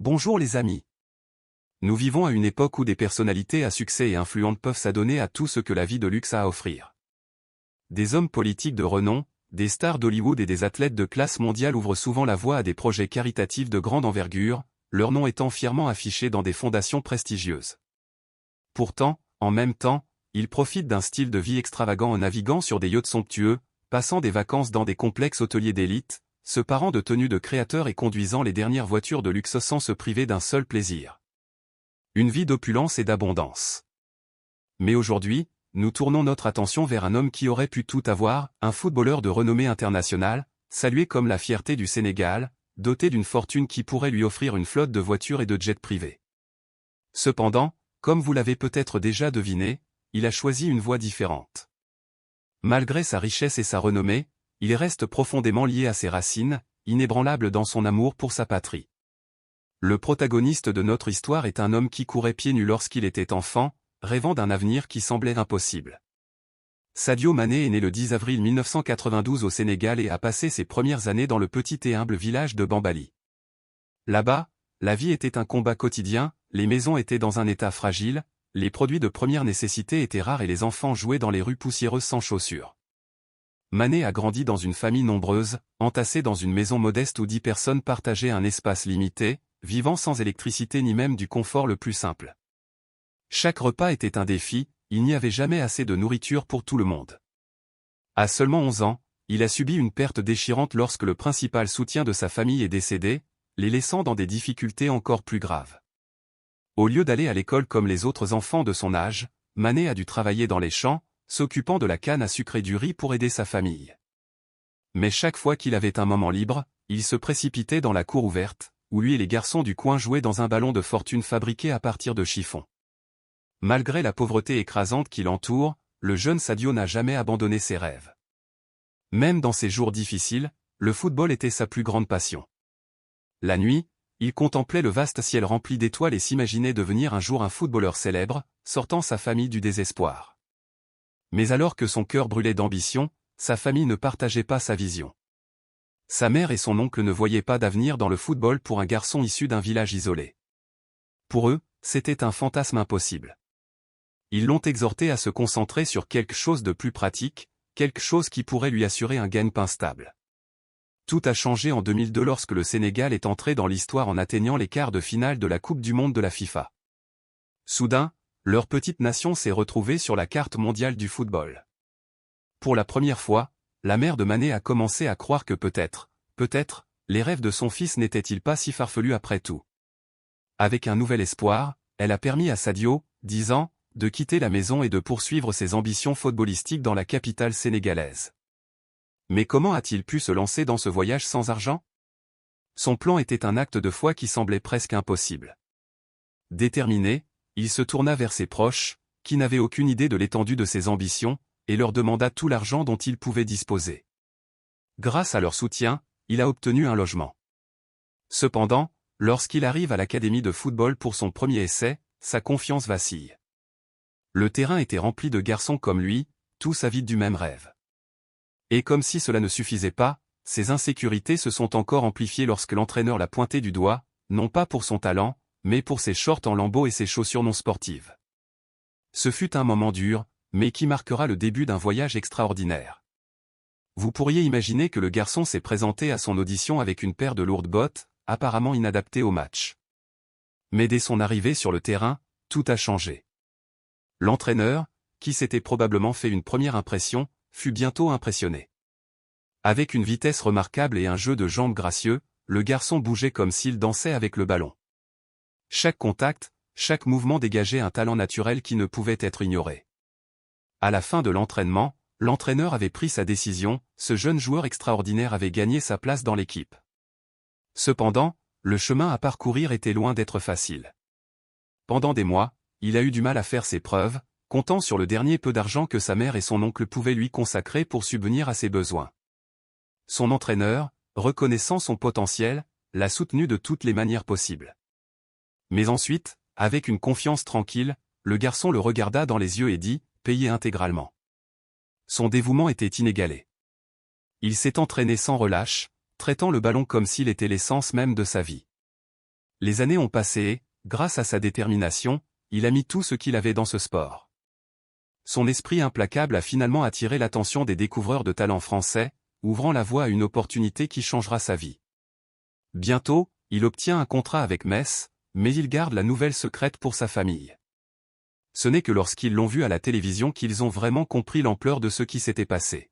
Bonjour les amis. Nous vivons à une époque où des personnalités à succès et influentes peuvent s'adonner à tout ce que la vie de luxe a à offrir. Des hommes politiques de renom, des stars d'Hollywood et des athlètes de classe mondiale ouvrent souvent la voie à des projets caritatifs de grande envergure, leur nom étant fièrement affiché dans des fondations prestigieuses. Pourtant, en même temps, ils profitent d'un style de vie extravagant en naviguant sur des yachts somptueux, passant des vacances dans des complexes hôteliers d'élite, se parant de tenues de créateurs et conduisant les dernières voitures de luxe sans se priver d'un seul plaisir. Une vie d'opulence et d'abondance. Mais aujourd'hui, nous tournons notre attention vers un homme qui aurait pu tout avoir, un footballeur de renommée internationale, salué comme la fierté du Sénégal, doté d'une fortune qui pourrait lui offrir une flotte de voitures et de jets privés. Cependant, comme vous l'avez peut-être déjà deviné, il a choisi une voie différente. Malgré sa richesse et sa renommée, il reste profondément lié à ses racines, inébranlable dans son amour pour sa patrie. Le protagoniste de notre histoire est un homme qui courait pieds nus lorsqu'il était enfant, rêvant d'un avenir qui semblait impossible. Sadio Mané est né le 10 avril 1992 au Sénégal et a passé ses premières années dans le petit et humble village de Bambali. Là-bas, la vie était un combat quotidien, les maisons étaient dans un état fragile, les produits de première nécessité étaient rares et les enfants jouaient dans les rues poussiéreuses sans chaussures. Mané a grandi dans une famille nombreuse, entassée dans une maison modeste où 10 personnes partageaient un espace limité, vivant sans électricité ni même du confort le plus simple. Chaque repas était un défi, il n'y avait jamais assez de nourriture pour tout le monde. À seulement 11 ans, il a subi une perte déchirante lorsque le principal soutien de sa famille est décédé, les laissant dans des difficultés encore plus graves. Au lieu d'aller à l'école comme les autres enfants de son âge, Mané a dû travailler dans les champs, s'occupant de la canne à sucre et du riz pour aider sa famille. Mais chaque fois qu'il avait un moment libre, il se précipitait dans la cour ouverte, où lui et les garçons du coin jouaient dans un ballon de fortune fabriqué à partir de chiffon. Malgré la pauvreté écrasante qui l'entoure, le jeune Sadio n'a jamais abandonné ses rêves. Même dans ses jours difficiles, le football était sa plus grande passion. La nuit, il contemplait le vaste ciel rempli d'étoiles et s'imaginait devenir un jour un footballeur célèbre, sortant sa famille du désespoir. Mais alors que son cœur brûlait d'ambition, sa famille ne partageait pas sa vision. Sa mère et son oncle ne voyaient pas d'avenir dans le football pour un garçon issu d'un village isolé. Pour eux, c'était un fantasme impossible. Ils l'ont exhorté à se concentrer sur quelque chose de plus pratique, quelque chose qui pourrait lui assurer un gagne-pain stable. Tout a changé en 2002 lorsque le Sénégal est entré dans l'histoire en atteignant les quarts de finale de la Coupe du Monde de la FIFA. Soudain, leur petite nation s'est retrouvée sur la carte mondiale du football. Pour la première fois, la mère de Mané a commencé à croire que peut-être, les rêves de son fils n'étaient-ils pas si farfelus après tout. Avec un nouvel espoir, elle a permis à Sadio, 10 ans, de quitter la maison et de poursuivre ses ambitions footballistiques dans la capitale sénégalaise. Mais comment a-t-il pu se lancer dans ce voyage sans argent? Son plan était un acte de foi qui semblait presque impossible. Déterminé, il se tourna vers ses proches, qui n'avaient aucune idée de l'étendue de ses ambitions, et leur demanda tout l'argent dont il pouvait disposer. Grâce à leur soutien, il a obtenu un logement. Cependant, lorsqu'il arrive à l'académie de football pour son premier essai, sa confiance vacille. Le terrain était rempli de garçons comme lui, tous avides du même rêve. Et comme si cela ne suffisait pas, ses insécurités se sont encore amplifiées lorsque l'entraîneur l'a pointé du doigt, non pas pour son talent, mais pour ses shorts en lambeaux et ses chaussures non sportives. Ce fut un moment dur, mais qui marquera le début d'un voyage extraordinaire. Vous pourriez imaginer que le garçon s'est présenté à son audition avec une paire de lourdes bottes, apparemment inadaptées au match. Mais dès son arrivée sur le terrain, tout a changé. L'entraîneur, qui s'était probablement fait une première impression, fut bientôt impressionné. Avec une vitesse remarquable et un jeu de jambes gracieux, le garçon bougeait comme s'il dansait avec le ballon. Chaque contact, chaque mouvement dégageait un talent naturel qui ne pouvait être ignoré. À la fin de l'entraînement, l'entraîneur avait pris sa décision, ce jeune joueur extraordinaire avait gagné sa place dans l'équipe. Cependant, le chemin à parcourir était loin d'être facile. Pendant des mois, il a eu du mal à faire ses preuves, comptant sur le dernier peu d'argent que sa mère et son oncle pouvaient lui consacrer pour subvenir à ses besoins. Son entraîneur, reconnaissant son potentiel, l'a soutenu de toutes les manières possibles. Mais ensuite, avec une confiance tranquille, le garçon le regarda dans les yeux et dit, payé intégralement. Son dévouement était inégalé. Il s'est entraîné sans relâche, traitant le ballon comme s'il était l'essence même de sa vie. Les années ont passé et, grâce à sa détermination, il a mis tout ce qu'il avait dans ce sport. Son esprit implacable a finalement attiré l'attention des découvreurs de talents français, ouvrant la voie à une opportunité qui changera sa vie. Bientôt, il obtient un contrat avec Metz, mais il garde la nouvelle secrète pour sa famille. Ce n'est que lorsqu'ils l'ont vu à la télévision qu'ils ont vraiment compris l'ampleur de ce qui s'était passé.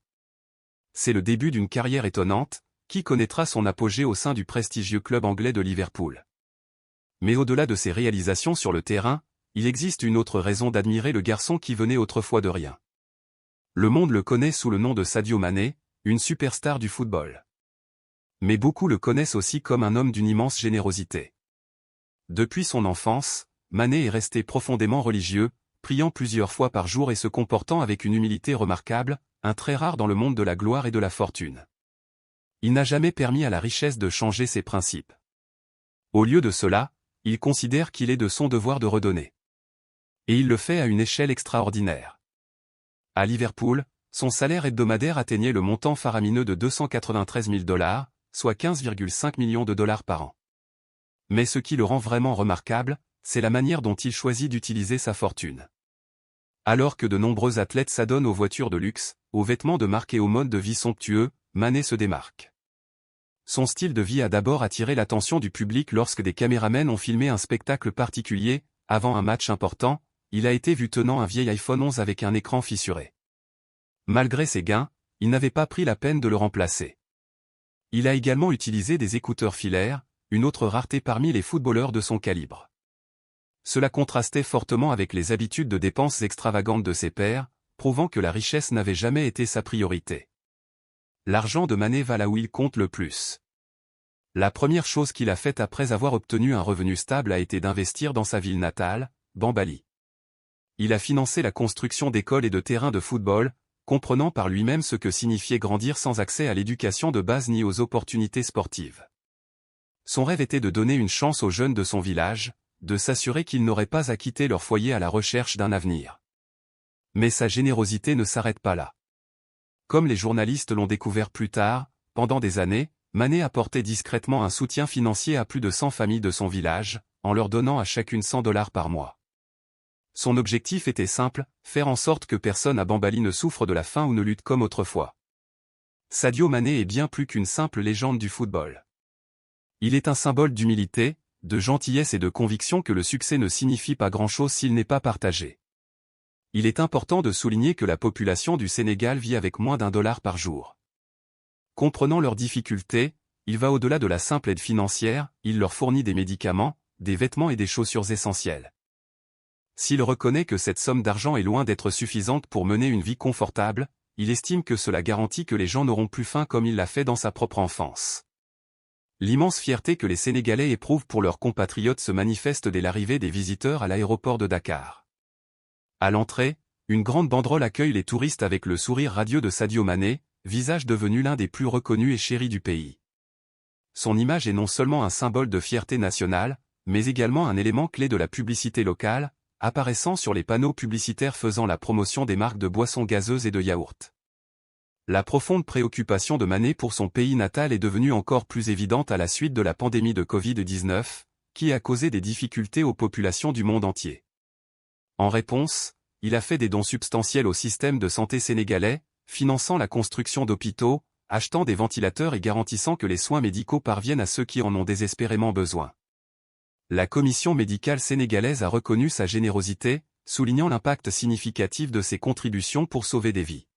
C'est le début d'une carrière étonnante, qui connaîtra son apogée au sein du prestigieux club anglais de Liverpool. Mais au-delà de ses réalisations sur le terrain, il existe une autre raison d'admirer le garçon qui venait autrefois de rien. Le monde le connaît sous le nom de Sadio Mané, une superstar du football. Mais beaucoup le connaissent aussi comme un homme d'une immense générosité. Depuis son enfance, Mané est resté profondément religieux, priant plusieurs fois par jour et se comportant avec une humilité remarquable, un trait rare dans le monde de la gloire et de la fortune. Il n'a jamais permis à la richesse de changer ses principes. Au lieu de cela, il considère qu'il est de son devoir de redonner. Et il le fait à une échelle extraordinaire. À Liverpool, son salaire hebdomadaire atteignait le montant faramineux de 293 000 $, soit 15,5 millions de dollars par an. Mais ce qui le rend vraiment remarquable, c'est la manière dont il choisit d'utiliser sa fortune. Alors que de nombreux athlètes s'adonnent aux voitures de luxe, aux vêtements de marque et au mode de vie somptueux, Mané se démarque. Son style de vie a d'abord attiré l'attention du public lorsque des caméramens ont filmé un spectacle particulier. Avant un match important, il a été vu tenant un vieil iPhone 11 avec un écran fissuré. Malgré ses gains, il n'avait pas pris la peine de le remplacer. Il a également utilisé des écouteurs filaires, une autre rareté parmi les footballeurs de son calibre. Cela contrastait fortement avec les habitudes de dépenses extravagantes de ses pairs, prouvant que la richesse n'avait jamais été sa priorité. L'argent de Mané va là où il compte le plus. La première chose qu'il a faite après avoir obtenu un revenu stable a été d'investir dans sa ville natale, Bambali. Il a financé la construction d'écoles et de terrains de football, comprenant par lui-même ce que signifiait grandir sans accès à l'éducation de base ni aux opportunités sportives. Son rêve était de donner une chance aux jeunes de son village, de s'assurer qu'ils n'auraient pas à quitter leur foyer à la recherche d'un avenir. Mais sa générosité ne s'arrête pas là. Comme les journalistes l'ont découvert plus tard, pendant des années, Mané apportait discrètement un soutien financier à plus de 100 familles de son village, en leur donnant à chacune 100 $ par mois. Son objectif était simple, faire en sorte que personne à Bambali ne souffre de la faim ou ne lutte comme autrefois. Sadio Mané est bien plus qu'une simple légende du football. Il est un symbole d'humilité, de gentillesse et de conviction que le succès ne signifie pas grand-chose s'il n'est pas partagé. Il est important de souligner que la population du Sénégal vit avec moins d'1 $ par jour. Comprenant leurs difficultés, il va au-delà de la simple aide financière, il leur fournit des médicaments, des vêtements et des chaussures essentielles. S'il reconnaît que cette somme d'argent est loin d'être suffisante pour mener une vie confortable, il estime que cela garantit que les gens n'auront plus faim comme il l'a fait dans sa propre enfance. L'immense fierté que les Sénégalais éprouvent pour leurs compatriotes se manifeste dès l'arrivée des visiteurs à l'aéroport de Dakar. À l'entrée, une grande banderole accueille les touristes avec le sourire radieux de Sadio Mané, visage devenu l'un des plus reconnus et chéris du pays. Son image est non seulement un symbole de fierté nationale, mais également un élément clé de la publicité locale, apparaissant sur les panneaux publicitaires faisant la promotion des marques de boissons gazeuses et de yaourts. La profonde préoccupation de Mané pour son pays natal est devenue encore plus évidente à la suite de la pandémie de Covid-19, qui a causé des difficultés aux populations du monde entier. En réponse, il a fait des dons substantiels au système de santé sénégalais, finançant la construction d'hôpitaux, achetant des ventilateurs et garantissant que les soins médicaux parviennent à ceux qui en ont désespérément besoin. La commission médicale sénégalaise a reconnu sa générosité, soulignant l'impact significatif de ses contributions pour sauver des vies.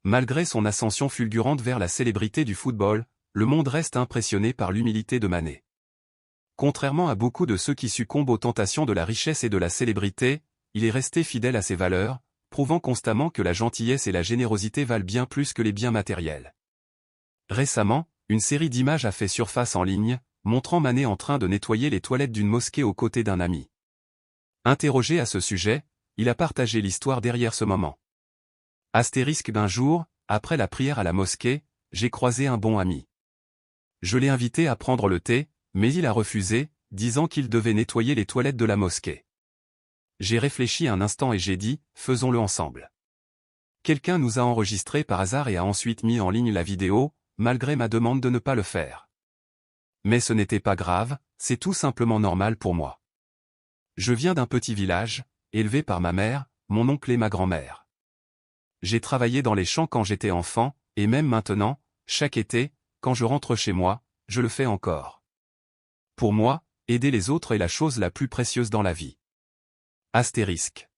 Malgré son ascension fulgurante vers la célébrité du football, le monde reste impressionné par l'humilité de Mané. Contrairement à beaucoup de ceux qui succombent aux tentations de la richesse et de la célébrité, il est resté fidèle à ses valeurs, prouvant constamment que la gentillesse et la générosité valent bien plus que les biens matériels. Récemment, une série d'images a fait surface en ligne, montrant Mané en train de nettoyer les toilettes d'une mosquée aux côtés d'un ami. Interrogé à ce sujet, il a partagé l'histoire derrière ce moment. Astérisque d'un jour, après la prière à la mosquée, j'ai croisé un bon ami. Je l'ai invité à prendre le thé, mais il a refusé, disant qu'il devait nettoyer les toilettes de la mosquée. J'ai réfléchi un instant et j'ai dit, faisons-le ensemble. Quelqu'un nous a enregistrés par hasard et a ensuite mis en ligne la vidéo, malgré ma demande de ne pas le faire. Mais ce n'était pas grave, c'est tout simplement normal pour moi. Je viens d'un petit village, élevé par ma mère, mon oncle et ma grand-mère. J'ai travaillé dans les champs quand j'étais enfant, et même maintenant, chaque été, quand je rentre chez moi, je le fais encore. Pour moi, aider les autres est la chose la plus précieuse dans la vie. Astérisque.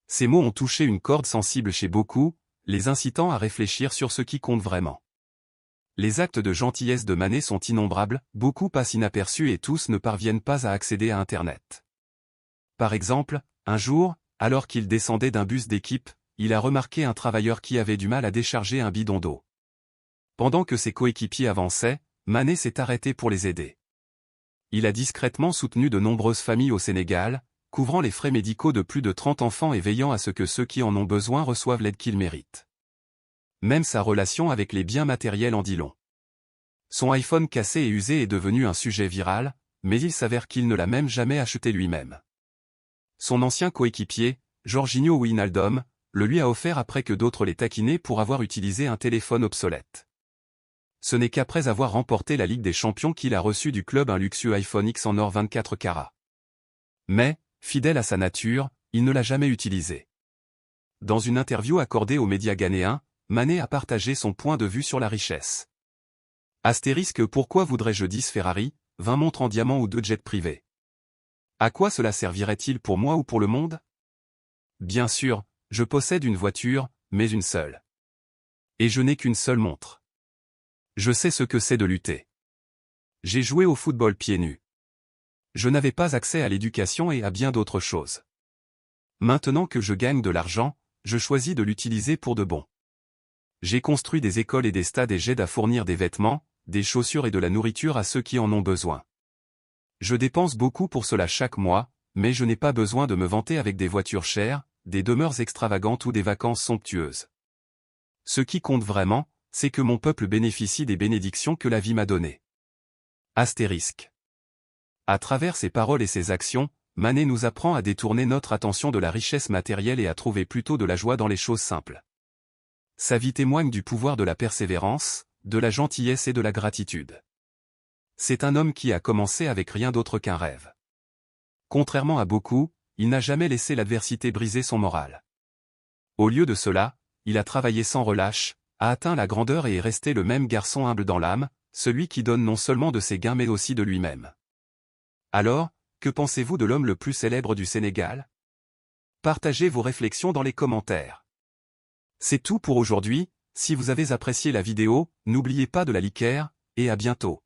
Ces mots ont touché une corde sensible chez beaucoup, les incitant à réfléchir sur ce qui compte vraiment. Les actes de gentillesse de Manet sont innombrables, beaucoup passent inaperçus et tous ne parviennent pas à accéder à Internet. Par exemple, un jour, alors qu'il descendait d'un bus d'équipe, il a remarqué un travailleur qui avait du mal à décharger un bidon d'eau. Pendant que ses coéquipiers avançaient, Manet s'est arrêté pour les aider. Il a discrètement soutenu de nombreuses familles au Sénégal, couvrant les frais médicaux de plus de 30 enfants et veillant à ce que ceux qui en ont besoin reçoivent l'aide qu'ils méritent. Même sa relation avec les biens matériels en dit long. Son iPhone cassé et usé est devenu un sujet viral, mais il s'avère qu'il ne l'a même jamais acheté lui-même. Son ancien coéquipier, Jorginho Wijnaldum, le lui a offert après que d'autres l'aient taquiné pour avoir utilisé un téléphone obsolète. Ce n'est qu'après avoir remporté la Ligue des Champions qu'il a reçu du club un luxueux iPhone X en or 24 carats. Mais, fidèle à sa nature, il ne l'a jamais utilisé. Dans une interview accordée aux médias ghanéens, Manet a partagé son point de vue sur la richesse. Astérisque. Pourquoi voudrais-je 10 Ferrari, 20 montres en diamant ou 2 jets privés? À quoi cela servirait-il pour moi ou pour le monde? Bien sûr, je possède une voiture, mais une seule. Et je n'ai qu'une seule montre. Je sais ce que c'est de lutter. J'ai joué au football pieds nus. Je n'avais pas accès à l'éducation et à bien d'autres choses. Maintenant que je gagne de l'argent, je choisis de l'utiliser pour de bon. J'ai construit des écoles et des stades et j'aide à fournir des vêtements, des chaussures et de la nourriture à ceux qui en ont besoin. Je dépense beaucoup pour cela chaque mois, mais je n'ai pas besoin de me vanter avec des voitures chères, des demeures extravagantes ou des vacances somptueuses. Ce qui compte vraiment, c'est que mon peuple bénéficie des bénédictions que la vie m'a données. Astérisque. À travers ses paroles et ses actions, Manet nous apprend à détourner notre attention de la richesse matérielle et à trouver plutôt de la joie dans les choses simples. Sa vie témoigne du pouvoir de la persévérance, de la gentillesse et de la gratitude. C'est un homme qui a commencé avec rien d'autre qu'un rêve. Contrairement à beaucoup, il n'a jamais laissé l'adversité briser son moral. Au lieu de cela, il a travaillé sans relâche, a atteint la grandeur et est resté le même garçon humble dans l'âme, celui qui donne non seulement de ses gains mais aussi de lui-même. Alors, que pensez-vous de l'homme le plus célèbre du Sénégal? Partagez vos réflexions dans les commentaires. C'est tout pour aujourd'hui, si vous avez apprécié la vidéo, n'oubliez pas de la liker, et à bientôt.